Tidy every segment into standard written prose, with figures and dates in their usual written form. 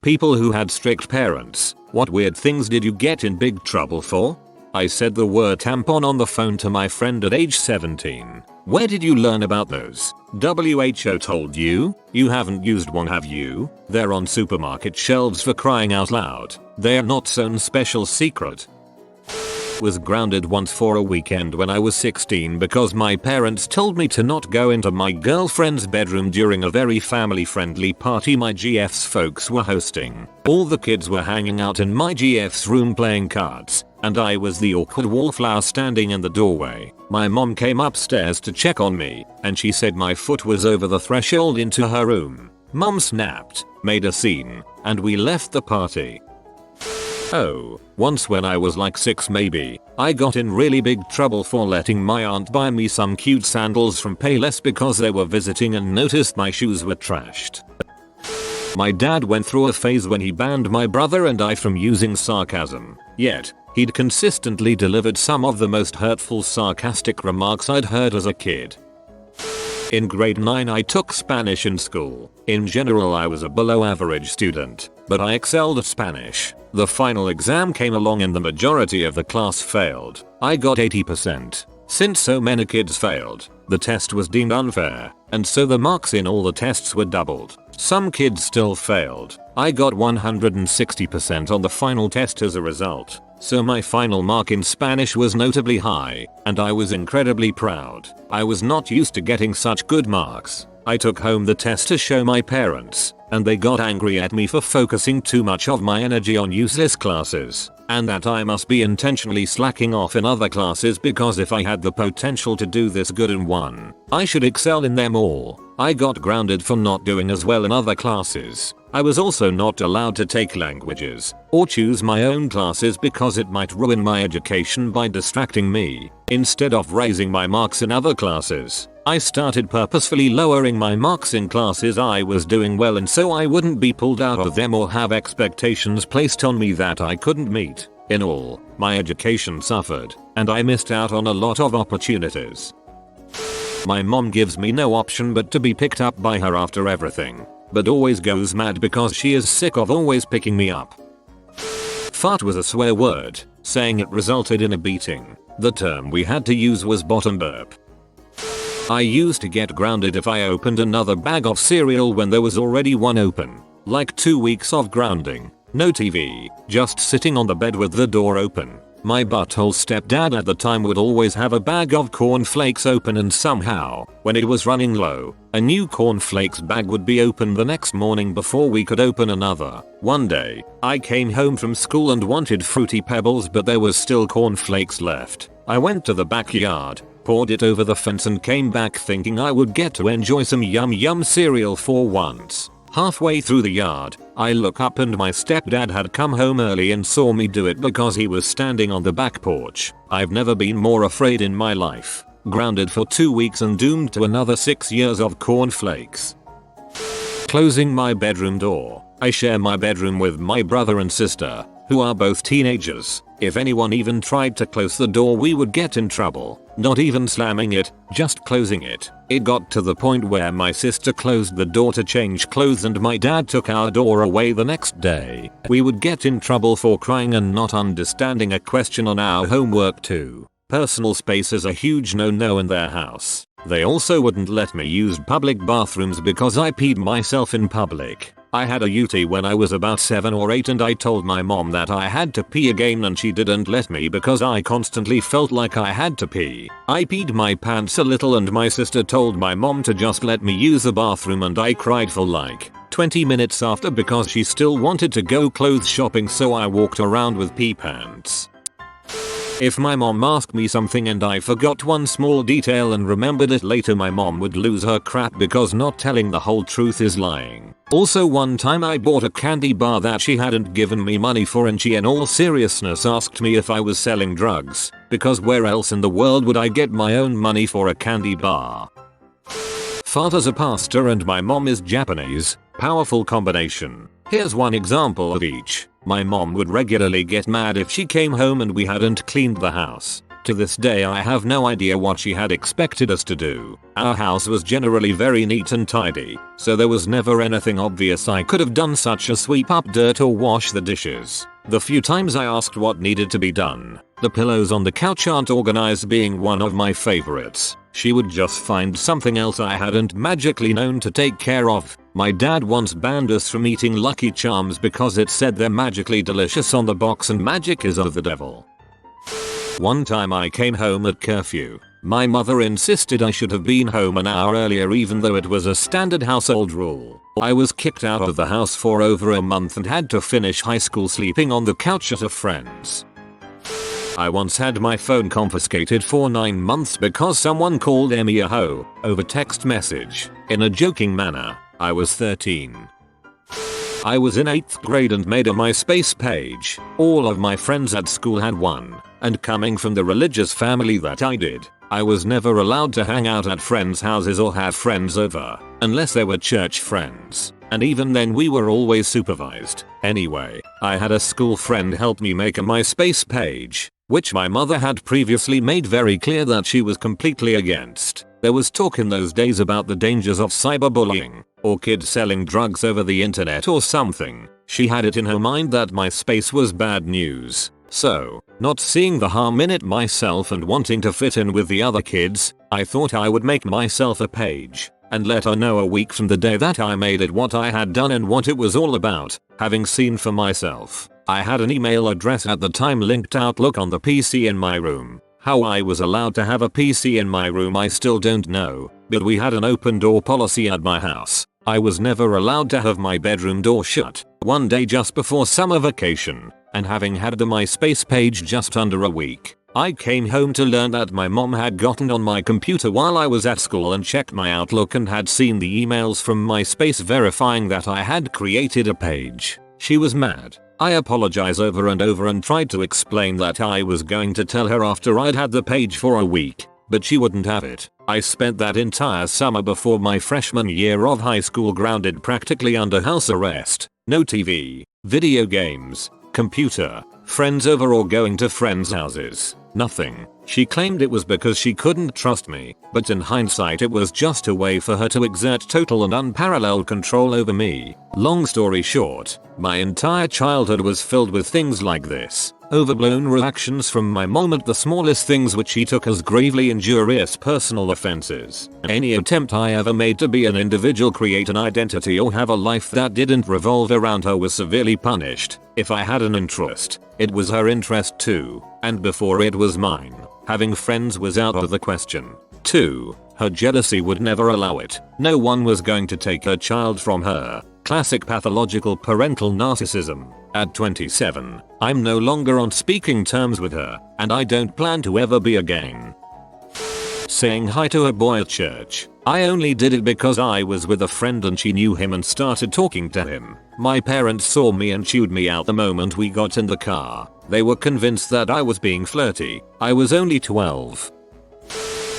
People who had strict parents. What weird things did you get in big trouble for? I said the word tampon on the phone to my friend at age 17. Where did you learn about those? WHO told you? You haven't used one, have you? They're on supermarket shelves, for crying out loud. They're not some special secret. Was grounded once for a weekend when I was 16 because my parents told me to not go into my girlfriend's bedroom during a very family friendly party my GF's folks were hosting. All the kids were hanging out in my GF's room playing cards, and I was the awkward wallflower standing in the doorway. My mom came upstairs to check on me, and she said my foot was over the threshold into her room. Mom snapped, made a scene, and we left the party. Oh, once when I was like 6 maybe, I got in really big trouble for letting my aunt buy me some cute sandals from Payless because they were visiting and noticed my shoes were trashed. My dad went through a phase when he banned my brother and I from using sarcasm, yet he'd consistently delivered some of the most hurtful sarcastic remarks I'd heard as a kid. In grade 9 I took Spanish in school. In general I was a below average student, but I excelled at Spanish. The final exam came along and the majority of the class failed. I got 80%. Since so many kids failed, the test was deemed unfair, and so the marks in all the tests were doubled. Some kids still failed. I got 160% on the final test as a result. So my final mark in Spanish was notably high, and I was incredibly proud. I was not used to getting such good marks. I took home the test to show my parents, and they got angry at me for focusing too much of my energy on useless classes, and that I must be intentionally slacking off in other classes because if I had the potential to do this good in one, I should excel in them all. I got grounded for not doing as well in other classes. I was also not allowed to take languages or choose my own classes because it might ruin my education by distracting me. Instead of raising my marks in other classes, I started purposefully lowering my marks in classes I was doing well in so I wouldn't be pulled out of them or have expectations placed on me that I couldn't meet. In all, my education suffered, and I missed out on a lot of opportunities. My mom gives me no option but to be picked up by her after everything, but always goes mad because she is sick of always picking me up. Fart was a swear word, saying it resulted in a beating. The term we had to use was bottom burp. I used to get grounded if I opened another bag of cereal when there was already one open. Like 2 weeks of grounding. No TV, just sitting on the bed with the door open. My butthole stepdad at the time would always have a bag of cornflakes open and somehow, when it was running low, a new cornflakes bag would be open the next morning before we could open another. One day, I came home from school and wanted Fruity Pebbles but there was still cornflakes left. I went to the backyard, poured it over the fence and came back thinking I would get to enjoy some yum cereal for once. Halfway through the yard, I look up and my stepdad had come home early and saw me do it because he was standing on the back porch. I've never been more afraid in my life. Grounded for 2 weeks and doomed to another 6 years of cornflakes. Closing my bedroom door. I share my bedroom with my brother and sister, who are both teenagers. If anyone even tried to close the door we would get in trouble. Not even slamming it, just closing it. It got to the point where my sister closed the door to change clothes and my dad took our door away the next day. We would get in trouble for crying and not understanding a question on our homework too. Personal space is a huge no-no in their house. They also wouldn't let me use public bathrooms because I peed myself in public. I had a UTI when I was about 7 or 8 and I told my mom that I had to pee again and she didn't let me because I constantly felt like I had to pee. I peed my pants a little and my sister told my mom to just let me use the bathroom and I cried for like 20 minutes after because she still wanted to go clothes shopping so I walked around with pee pants. If my mom asked me something and I forgot one small detail and remembered it later my mom would lose her crap because not telling the whole truth is lying. Also one time I bought a candy bar that she hadn't given me money for and she in all seriousness asked me if I was selling drugs, because where else in the world would I get my own money for a candy bar? Father's a pastor and my mom is Japanese. Powerful combination. Here's one example of each. My mom would regularly get mad if she came home and we hadn't cleaned the house. To this day I have no idea what she had expected us to do. Our house was generally very neat and tidy, so there was never anything obvious I could have done such as sweep up dirt or wash the dishes. The few times I asked what needed to be done, the pillows on the couch aren't organized being one of my favorites. She would just find something else I hadn't magically known to take care of. My dad once banned us from eating Lucky Charms because it said they're magically delicious on the box and magic is of the devil. One time I came home at curfew. My mother insisted I should have been home an hour earlier even though it was a standard household rule. I was kicked out of the house for over a month and had to finish high school sleeping on the couch at a friend's. I once had my phone confiscated for 9 months because someone called me a hoe over text message in a joking manner. I was 13. I was in 8th grade and made a MySpace page. All of my friends at school had one, and coming from the religious family that I did, I was never allowed to hang out at friends' houses or have friends over, unless they were church friends, and even then we were always supervised. Anyway, I had a school friend help me make a MySpace page, which my mother had previously made very clear that she was completely against. There was talk in those days about the dangers of cyberbullying, or kids selling drugs over the internet or something. She had it in her mind that MySpace was bad news. So, not seeing the harm in it myself and wanting to fit in with the other kids, I thought I would make myself a page and let her know a week from the day that I made it what I had done and what it was all about, having seen for myself. I had an email address at the time linked Outlook on the PC in my room. How I was allowed to have a PC in my room I still don't know, but we had an open door policy at my house. I was never allowed to have my bedroom door shut. One day just before summer vacation, and having had the MySpace page just under a week, I came home to learn that my mom had gotten on my computer while I was at school and checked my Outlook and had seen the emails from MySpace verifying that I had created a page. She was mad. I apologized over and over and tried to explain that I was going to tell her after I'd had the page for a week, but she wouldn't have it. I spent that entire summer before my freshman year of high school grounded practically under house arrest. No TV, video games, computer, friends over or going to friends' houses. Nothing. She claimed it was because she couldn't trust me, but in hindsight it was just a way for her to exert total and unparalleled control over me. Long story short, my entire childhood was filled with things like this. Overblown reactions from my mom at the smallest things which she took as gravely injurious personal offenses. Any attempt I ever made to be an individual, create an identity or have a life that didn't revolve around her was severely punished. If I had an interest, it was her interest too, and before it was mine. Having friends was out of the question. 2. Her jealousy would never allow it. No one was going to take her child from her. Classic pathological parental narcissism. At 27, I'm no longer on speaking terms with her, and I don't plan to ever be again. Saying hi to a boy at church. I only did it because I was with a friend and she knew him and started talking to him. My parents saw me and chewed me out the moment we got in the car. They were convinced that I was being flirty. I was only 12.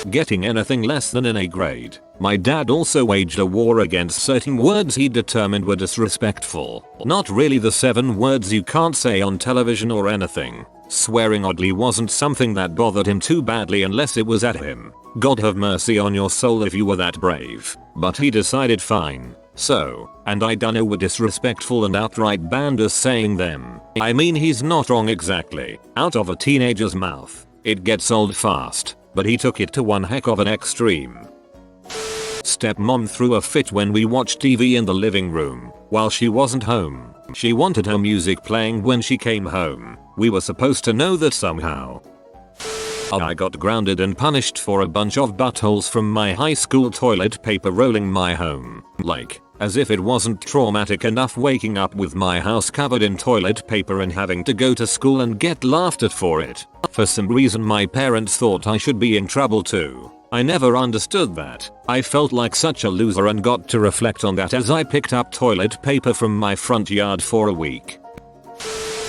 Getting anything less than an A grade. My dad also waged a war against certain words he determined were disrespectful. Not really the 7 words you can't say on television or anything. Swearing oddly wasn't something that bothered him too badly unless it was at him. God have mercy on your soul if you were that brave. But he decided fine. So, and I dunno, were disrespectful and outright banned us saying them. I mean, he's not wrong exactly. Out of a teenager's mouth, it gets old fast, but he took it to one heck of an extreme. Stepmom threw a fit when we watched TV in the living room while she wasn't home. She wanted her music playing when she came home. We were supposed to know that somehow. I got grounded and punished for a bunch of buttholes from my high school toilet paper rolling my home. Like, as if it wasn't traumatic enough waking up with my house covered in toilet paper and having to go to school and get laughed at for it. For some reason my parents thought I should be in trouble too. I never understood that. I felt like such a loser and got to reflect on that as I picked up toilet paper from my front yard for a week.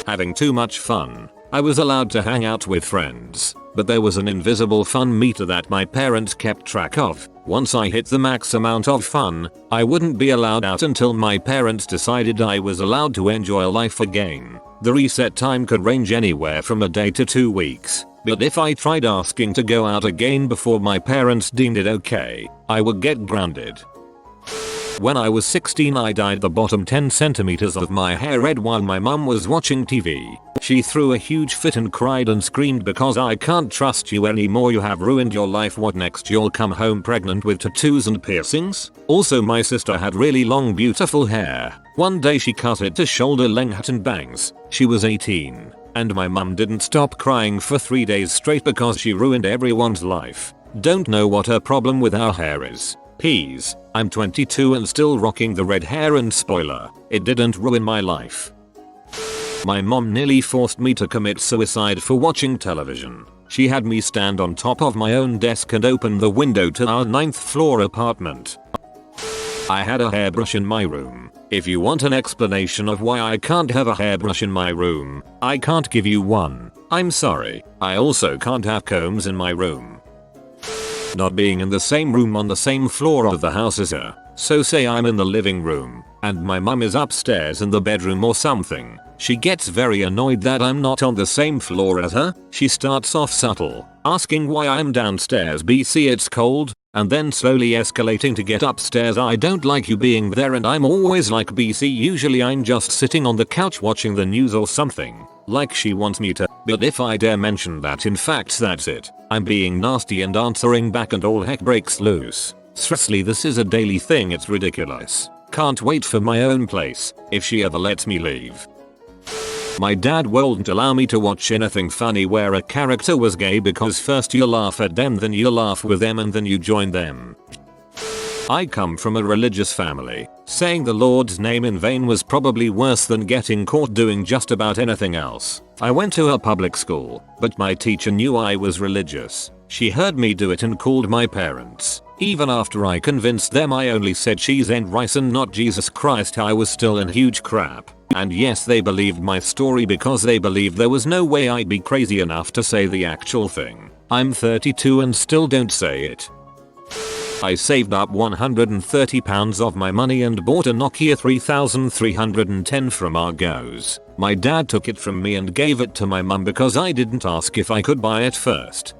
Having too much fun. I was allowed to hang out with friends, but there was an invisible fun meter that my parents kept track of. Once I hit the max amount of fun, I wouldn't be allowed out until my parents decided I was allowed to enjoy life again. The reset time could range anywhere from a day to 2 weeks. but if I tried asking to go out again before my parents deemed it okay, I would get grounded. When I was 16 I dyed the bottom 10 centimeters of my hair red while my mum was watching TV. She threw a huge fit and cried and screamed because I can't trust you anymore, you have ruined your life, what next, you'll come home pregnant with tattoos and piercings? Also my sister had really long beautiful hair. One day she cut it to shoulder length and bangs. She was 18. And my mum didn't stop crying for 3 days straight because she ruined everyone's life. Don't know what her problem with our hair is. Peas. I'm 22 and still rocking the red hair, and spoiler, it didn't ruin my life. My mom nearly forced me to commit suicide for watching television. She had me stand on top of my own desk and open the window to our 9th floor apartment. I had a hairbrush in my room. If you want an explanation of why I can't have a hairbrush in my room, I can't give you one. I'm sorry. I also can't have combs in my room. Not being in the same room on the same floor of the house is her. So say I'm in the living room, and my mum is upstairs in the bedroom or something. She gets very annoyed that I'm not on the same floor as her. She starts off subtle, asking why I'm downstairs, BC it's cold, and then slowly escalating to get upstairs, I don't like you being there, and I'm always like, BC usually I'm just sitting on the couch watching the news or something. Like she wants me to, but if I dare mention that in fact that's it, I'm being nasty and answering back and all heck breaks loose. Seriously, this is a daily thing, it's ridiculous. Can't wait for my own place, if she ever lets me leave. My dad won't allow me to watch anything funny where a character was gay because first you laugh at them, then you laugh with them, and then you join them. I come from a religious family. Saying the Lord's name in vain was probably worse than getting caught doing just about anything else. I went to a public school, but my teacher knew I was religious. She heard me do it and called my parents. Even after I convinced them I only said cheese and rice and not Jesus Christ, I was still in huge crap. And yes, they believed my story because they believed there was no way I'd be crazy enough to say the actual thing. I'm 32 and still don't say it. I saved up £130 of my money and bought a Nokia 3310 from Argos. My dad took it from me and gave it to my mum because I didn't ask if I could buy it first.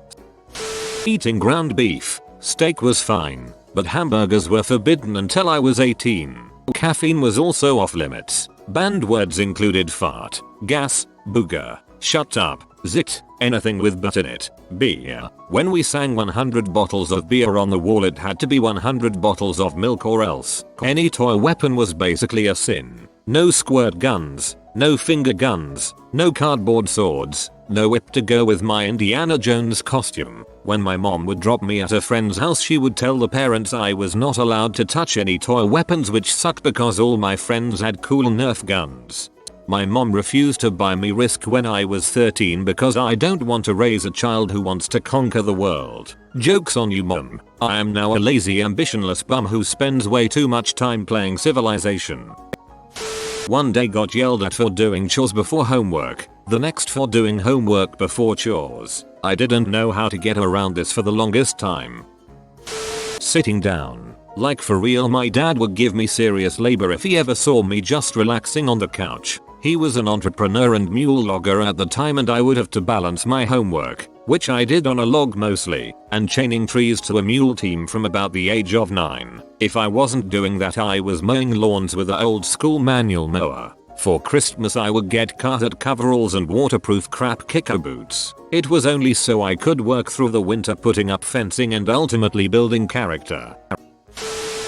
Eating ground beef. Steak was fine, but hamburgers were forbidden until I was 18. Caffeine was also off limits. Banned words included fart, gas, booger, shut up, zit, anything with butt in it, beer. When we sang 100 bottles of beer on the wall, it had to be 100 bottles of milk or else. Any toy weapon was basically a sin. No squirt guns, no finger guns, no cardboard swords, no whip to go with my Indiana Jones costume. When my mom would drop me at a friend's house, she would tell the parents I was not allowed to touch any toy weapons, which sucked because all my friends had cool Nerf guns. My mom refused to buy me Risk when I was 13 because I don't want to raise a child who wants to conquer the world. Joke's on you, mom. I am now a lazy, ambitionless bum who spends way too much time playing Civilization. One day got yelled at for doing chores before homework, the next for doing homework before chores. I didn't know how to get around this for the longest time. Sitting down. Like for real, my dad would give me serious labor if he ever saw me just relaxing on the couch. He was an entrepreneur and mule logger at the time, and I would have to balance my homework, which I did on a log mostly, and chaining trees to a mule team from about the age of 9. If I wasn't doing that, I was mowing lawns with an old school manual mower. For Christmas I would get carpet coveralls and waterproof crap kicker boots. It was only so I could work through the winter putting up fencing and ultimately building character.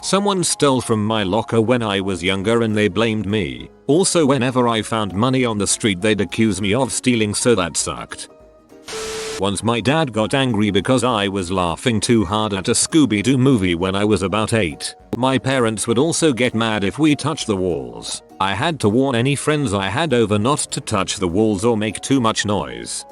Someone stole from my locker when I was younger and they blamed me. Also, whenever I found money on the street they'd accuse me of stealing, so that sucked. Once my dad got angry because I was laughing too hard at a Scooby-Doo movie when I was about 8. My parents would also get mad if we touched the walls. I had to warn any friends I had over not to touch the walls or make too much noise.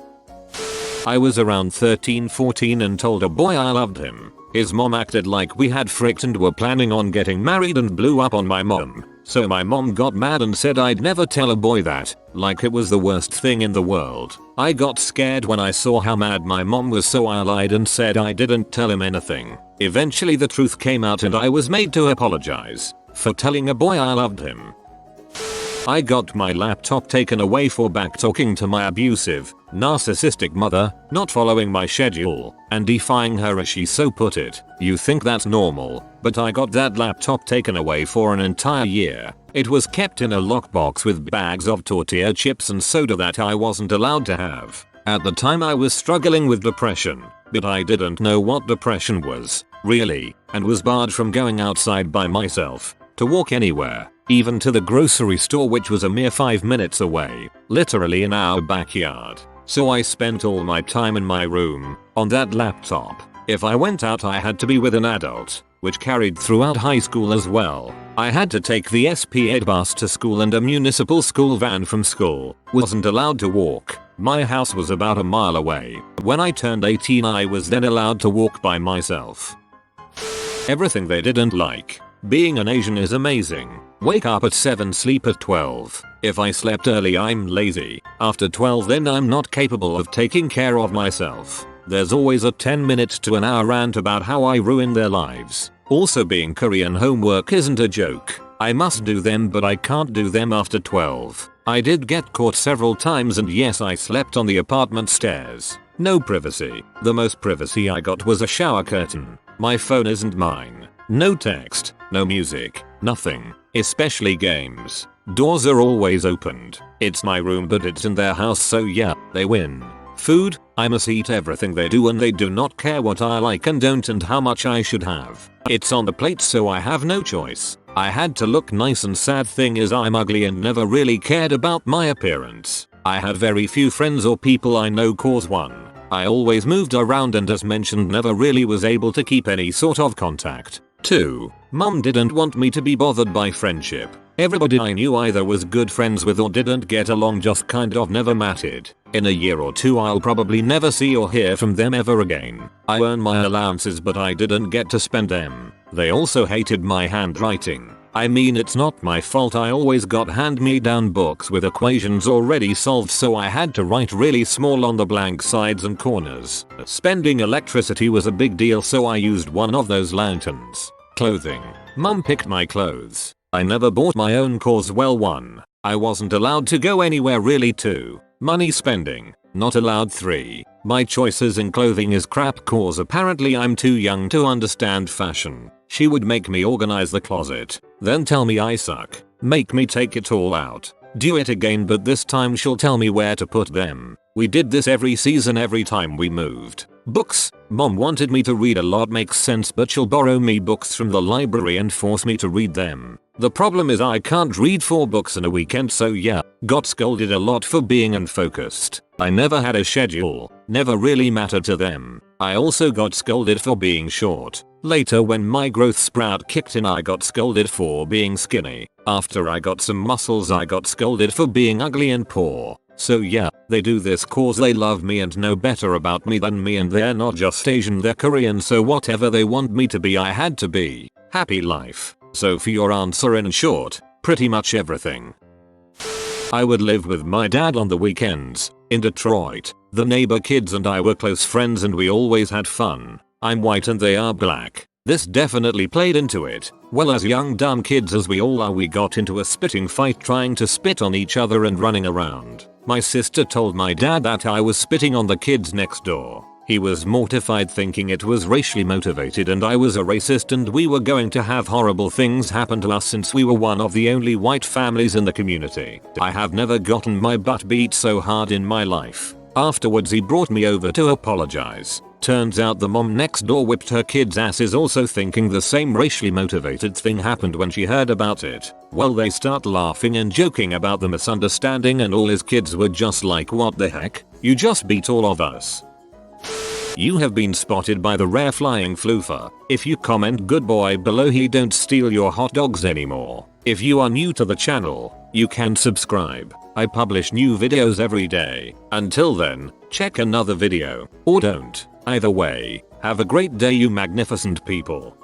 I was around 13-14 and told a boy I loved him. His mom acted like we had fricked and were planning on getting married and blew up on my mom. So my mom got mad and said I'd never tell a boy that, like it was the worst thing in the world. I got scared when I saw how mad my mom was, so I lied and said I didn't tell him anything. Eventually the truth came out and I was made to apologize for telling a boy I loved him. I got my laptop taken away for backtalking to my abusive, narcissistic mother, not following my schedule, and defying her as she so put it. You think that's normal, but I got that laptop taken away for an entire year. It was kept in a lockbox with bags of tortilla chips and soda that I wasn't allowed to have. At the time I was struggling with depression, but I didn't know what depression was, really, and was barred from going outside by myself, to walk anywhere, even to the grocery store, which was a mere 5 minutes away, literally in our backyard. So I spent all my time in my room, on that laptop. If I went out I had to be with an adult, which carried throughout high school as well. I had to take the SP8 bus to school and a municipal school van from school. Wasn't allowed to walk. My house was about a mile away. When I turned 18 I was then allowed to walk by myself. Everything they didn't like. Being an Asian is amazing. Wake up at 7, sleep at 12. If I slept early I'm lazy. After 12 then I'm not capable of taking care of myself. There's always a 10-minute to an hour rant about how I ruin their lives. Also being Korean homework isn't a joke. I must do them but I can't do them after 12. I did get caught several times and yes I slept on the apartment stairs. No privacy. The most privacy I got was a shower curtain. My phone isn't mine. No text, no music, nothing. Especially games. Doors are always opened. It's my room but it's in their house so yeah, they win. Food, I must eat everything they do and they do not care what I like and don't and how much I should have. It's on the plate so I have no choice. I had to look nice and sad thing is I'm ugly and never really cared about my appearance. I had very few friends or people I know cause 1. I always moved around and as mentioned never really was able to keep any sort of contact. 2. Mum didn't want me to be bothered by friendship. Everybody I knew either was good friends with or didn't get along, just kind of never mattered. In a year or 2 I'll probably never see or hear from them ever again. I earn my allowances but I didn't get to spend them. They also hated my handwriting. I mean it's not my fault, I always got hand-me-down books with equations already solved so I had to write really small on the blank sides and corners. Spending electricity was a big deal so I used one of those lanterns. Clothing. Mum picked my clothes. I never bought my own cause well 1. I wasn't allowed to go anywhere really 2. Money spending. Not allowed 3. My choices in clothing is crap cause apparently I'm too young to understand fashion. She would make me organize the closet, then tell me I suck, make me take it all out, do it again but this time she'll tell me where to put them. We did this every season every time we moved. Books. Mom wanted me to read a lot, makes sense, but she'll borrow me books from the library and force me to read them. The problem is I can't read 4 books in a weekend so yeah, got scolded a lot for being unfocused. I never had a schedule, never really mattered to them. I also got scolded for being short. Later when my growth sprout kicked in I got scolded for being skinny. After I got some muscles I got scolded for being ugly and poor. So yeah, they do this cause they love me and know better about me than me and they're not just Asian, they're Korean, so whatever they want me to be I had to be. Happy life. So for your answer in short, pretty much everything. I would live with my dad on the weekends. In Detroit, the neighbor kids and I were close friends and we always had fun. I'm white and they are black. This definitely played into it. Well, as young dumb kids as we all are, we got into a spitting fight trying to spit on each other and running around. My sister told my dad that I was spitting on the kids next door. He was mortified thinking it was racially motivated and I was a racist and we were going to have horrible things happen to us since we were one of the only white families in the community. I have never gotten my butt beat so hard in my life. Afterwards he brought me over to apologize. Turns out the mom next door whipped her kids' asses also thinking the same racially motivated thing happened when she heard about it. Well, they start laughing and joking about the misunderstanding and all his kids were just like, what the heck? You just beat all of us. You have been spotted by the rare flying floofer. If you comment good boy below he don't steal your hot dogs anymore. If you are new to the channel, you can subscribe. I publish new videos every day. Until then, check another video, or don't. Either way, have a great day you magnificent people.